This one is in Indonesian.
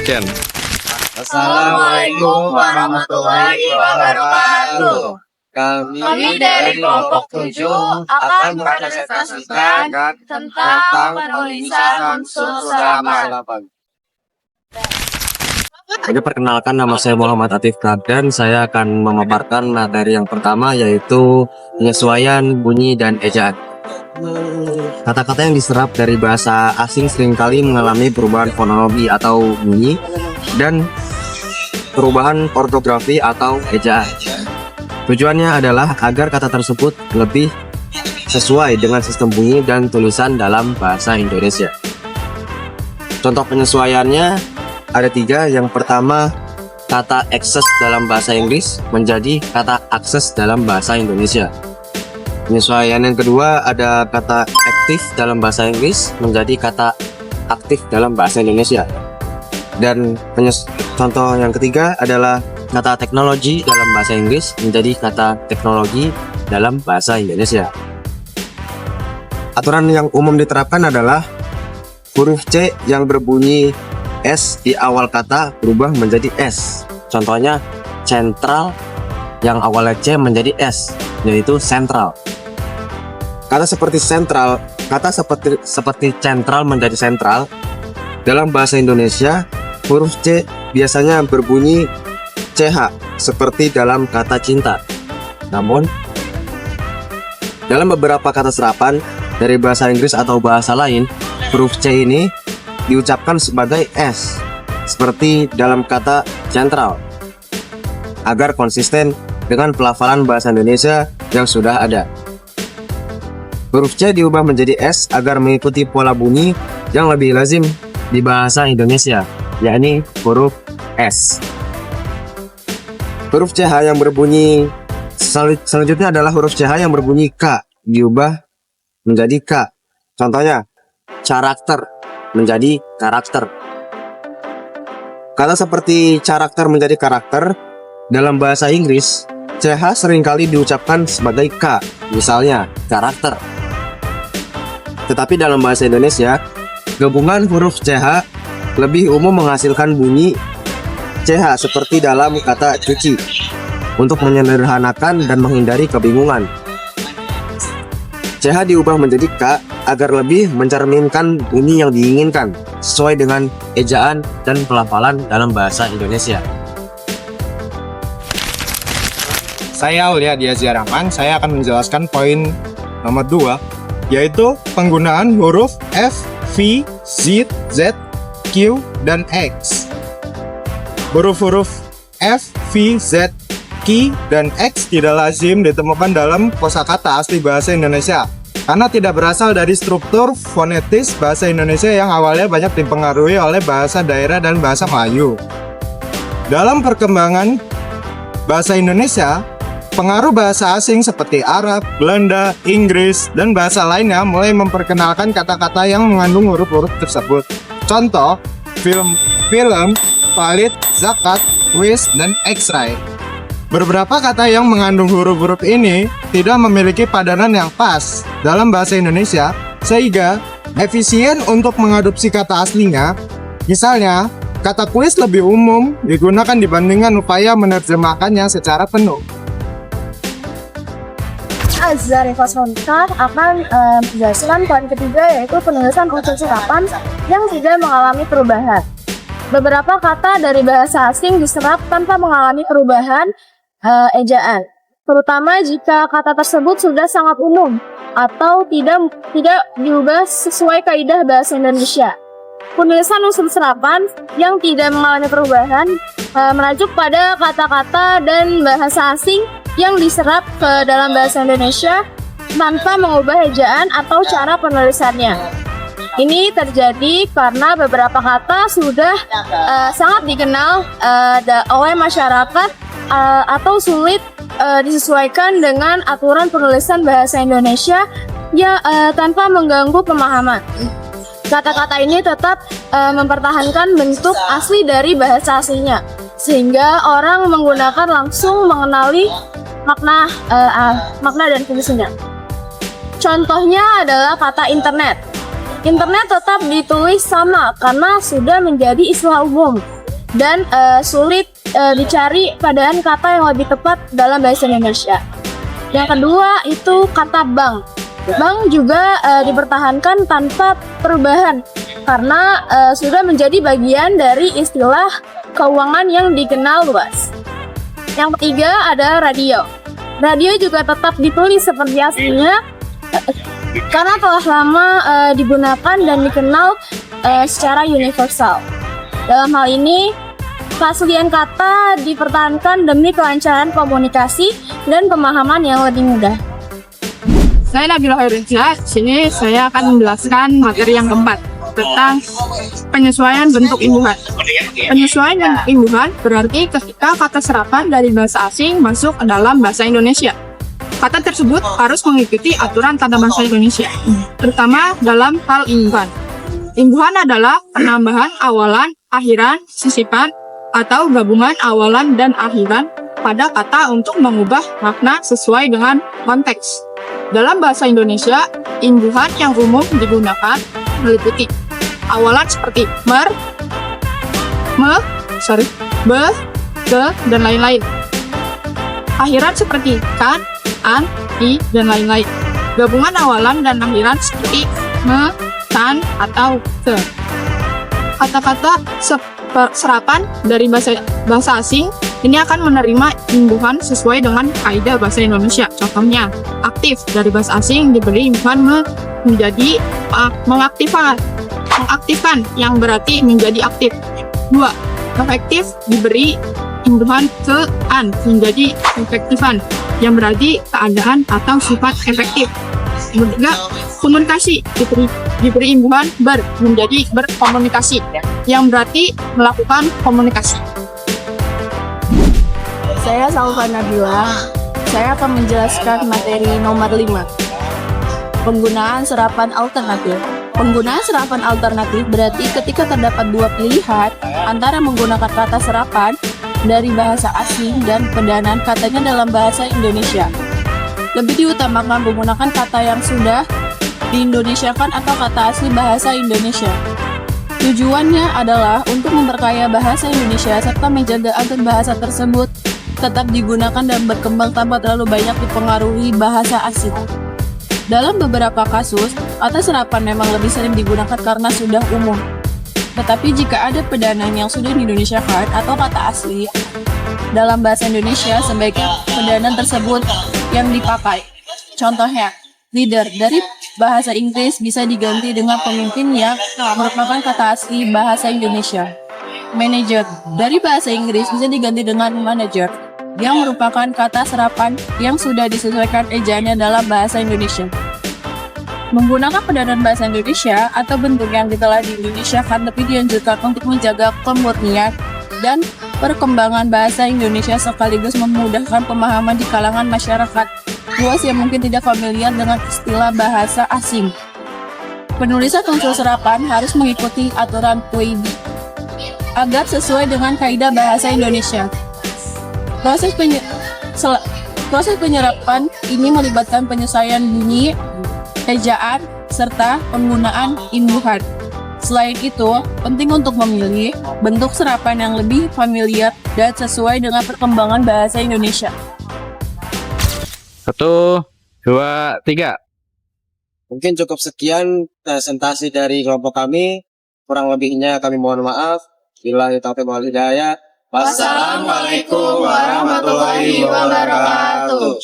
Ken. Assalamualaikum warahmatullahi wabarakatuh. Kami dari kelompok 7 akan mempresentasikan tentang penulisan unsur serapan. Oke, perkenalkan, nama saya Muhammad Atif Rabdan. Saya akan memaparkan materi yang pertama, yaitu penyesuaian bunyi dan ejaan. Kata-kata yang diserap dari bahasa asing seringkali mengalami perubahan fonologi atau bunyi dan perubahan ortografi atau ejaan. Tujuannya adalah agar kata tersebut lebih sesuai dengan sistem bunyi dan tulisan dalam bahasa Indonesia. Contoh penyesuaiannya ada 3. Yang pertama, kata access dalam bahasa Inggris menjadi kata akses dalam bahasa Indonesia. Penyesuaian yang kedua ada kata aktif dalam bahasa Inggris menjadi kata aktif dalam bahasa Indonesia. Dan contoh yang ketiga adalah kata teknologi dalam bahasa Inggris menjadi kata teknologi dalam bahasa Indonesia. Aturan yang umum diterapkan adalah huruf C yang berbunyi S di awal kata berubah menjadi S. Contohnya sentral yang awalnya C menjadi S, yaitu sentral. Kata seperti sentral, kata seperti sentral menjadi sentral. Dalam bahasa Indonesia, huruf C biasanya berbunyi CH seperti dalam kata cinta. Namun, dalam beberapa kata serapan dari bahasa Inggris atau bahasa lain, huruf C ini diucapkan sebagai S seperti dalam kata sentral agar konsisten dengan pelafalan bahasa Indonesia yang sudah ada. Huruf C diubah menjadi S agar mengikuti pola bunyi yang lebih lazim di bahasa Indonesia, yakni huruf S. Huruf CH yang berbunyi selanjutnya adalah huruf CH yang berbunyi K diubah menjadi K. Contohnya karakter menjadi karakter. Kata seperti karakter menjadi karakter dalam bahasa Inggris, CH seringkali diucapkan sebagai K, misalnya karakter. Tetapi dalam bahasa Indonesia, gabungan huruf CH lebih umum menghasilkan bunyi CH seperti dalam kata cuci untuk menyederhanakan dan menghindari kebingungan. CH diubah menjadi K agar lebih mencerminkan bunyi yang diinginkan sesuai dengan ejaan dan pelafalan dalam bahasa Indonesia. Saya Aulia Diazia Rahman, saya akan menjelaskan poin nomor 2, yaitu penggunaan huruf F, V, Z, Z, Q, dan X. Huruf-huruf F, V, Z, Q, dan X tidak lazim ditemukan dalam kosakata asli bahasa Indonesia karena tidak berasal dari struktur fonetis bahasa Indonesia yang awalnya banyak dipengaruhi oleh bahasa daerah dan bahasa Melayu. Dalam perkembangan bahasa Indonesia, pengaruh bahasa asing seperti Arab, Belanda, Inggris, dan bahasa lainnya mulai memperkenalkan kata-kata yang mengandung huruf-huruf tersebut. Contoh, film, valid, zakat, quiz, dan X-ray. Beberapa kata yang mengandung huruf-huruf ini tidak memiliki padanan yang pas dalam bahasa Indonesia, sehingga efisien untuk mengadopsi kata aslinya. Misalnya, kata quiz lebih umum digunakan dibandingkan upaya menerjemahkannya secara penuh. Zarifah Sontar akan menjelaskan poin ketiga, yaitu penulisan unsur serapan yang tidak mengalami perubahan. Beberapa kata dari bahasa asing diserap tanpa mengalami perubahan ejaan, terutama jika kata tersebut sudah sangat umum atau tidak diubah sesuai kaidah bahasa Indonesia. Penulisan unsur serapan yang tidak mengalami perubahan merujuk pada kata-kata dan bahasa asing yang diserap ke dalam bahasa Indonesia tanpa mengubah ejaan atau cara penulisannya. Ini terjadi karena beberapa kata sudah sangat dikenal oleh masyarakat atau sulit disesuaikan dengan aturan penulisan bahasa Indonesia tanpa mengganggu pemahaman. Kata-kata ini tetap mempertahankan bentuk asli dari bahasa aslinya, sehingga orang menggunakan langsung mengenali makna dan fungsinya. Contohnya adalah kata internet. Internet tetap ditulis sama karena sudah menjadi istilah umum dan sulit dicari padaan kata yang lebih tepat dalam bahasa Indonesia. Yang kedua itu kata bank. Bank juga dipertahankan tanpa perubahan karena sudah menjadi bagian dari istilah keuangan yang dikenal luas. Yang ketiga ada radio. Radio juga tetap ditulis seperti aslinya karena telah lama digunakan dan dikenal secara universal. Dalam hal ini, keaslian kata dipertahankan demi kelancaran komunikasi dan pemahaman yang lebih mudah. Saya Nabila Hairunza. Sini saya akan menjelaskan materi yang keempat tentang penyesuaian bentuk imbuhan. Penyesuaian bentuk imbuhan berarti ketika kata serapan dari bahasa asing masuk ke dalam bahasa Indonesia. Kata tersebut harus mengikuti aturan tata bahasa Indonesia, terutama dalam hal imbuhan. Imbuhan adalah penambahan awalan, akhiran, sisipan, atau gabungan awalan dan akhiran pada kata untuk mengubah makna sesuai dengan konteks. Dalam bahasa Indonesia, imbuhan yang umum digunakan meliputi awalan seperti mer, be, ke, dan lain-lain. Akhiran seperti kan, an, i, dan lain-lain. Gabungan awalan dan akhiran seperti me, kan, atau ke. Kata-kata serapan dari bahasa asing ini akan menerima imbuhan sesuai dengan kaidah bahasa Indonesia. Contohnya, aktif dari bahasa asing diberi imbuhan menjadi mengaktifkan yang berarti menjadi aktif. 2. Efektif diberi imbuhan ke an menjadi efektifan yang berarti keadaan atau sifat efektif. 3. Komunikasi diberi imbuhan ber menjadi berkomunikasi yang berarti melakukan komunikasi. Saya Salva Nabila. Saya akan menjelaskan materi nomor 5. Penggunaan serapan alternatif. Penggunaan serapan alternatif berarti ketika terdapat dua pilihan antara menggunakan kata serapan dari bahasa asing dan pendanaan katanya dalam bahasa Indonesia. Lebih diutamakan menggunakan kata yang sudah diindonesiakan atau kata asli bahasa Indonesia. Tujuannya adalah untuk memperkaya bahasa Indonesia serta menjaga agar bahasa tersebut tetap digunakan dan berkembang tanpa terlalu banyak dipengaruhi bahasa asing. Dalam beberapa kasus, kata serapan memang lebih sering digunakan karena sudah umum. Tetapi jika ada pedanaan yang sudah diindonesiakan atau kata asli dalam bahasa Indonesia, sebaiknya pedanaan tersebut yang dipakai. Contohnya, leader dari bahasa Inggris bisa diganti dengan pemimpin yang merupakan kata asli bahasa Indonesia. Manager dari bahasa Inggris bisa diganti dengan manager yang merupakan kata serapan yang sudah disesuaikan ejaannya dalam bahasa Indonesia. Menggunakan pedanaan bahasa Indonesia atau bentuk yang telah diindonesiakan lebih dianjurkan untuk menjaga kemurnian dan perkembangan bahasa Indonesia sekaligus memudahkan pemahaman di kalangan masyarakat luas yang mungkin tidak familiar dengan istilah bahasa asing. Penulisan unsur serapan harus mengikuti aturan QIB agar sesuai dengan kaidah bahasa Indonesia. Proses penyerapan ini melibatkan penyesuaian bunyi, ejaan, serta penggunaan imbuhan. Selain itu, penting untuk memilih bentuk serapan yang lebih familiar dan sesuai dengan perkembangan bahasa Indonesia. 1, 2, 3. Mungkin cukup sekian presentasi dari kelompok kami. Kurang lebihnya kami mohon maaf. Billahi taufiq wal hidayah. Wassalamualaikum warahmatullahi wabarakatuh.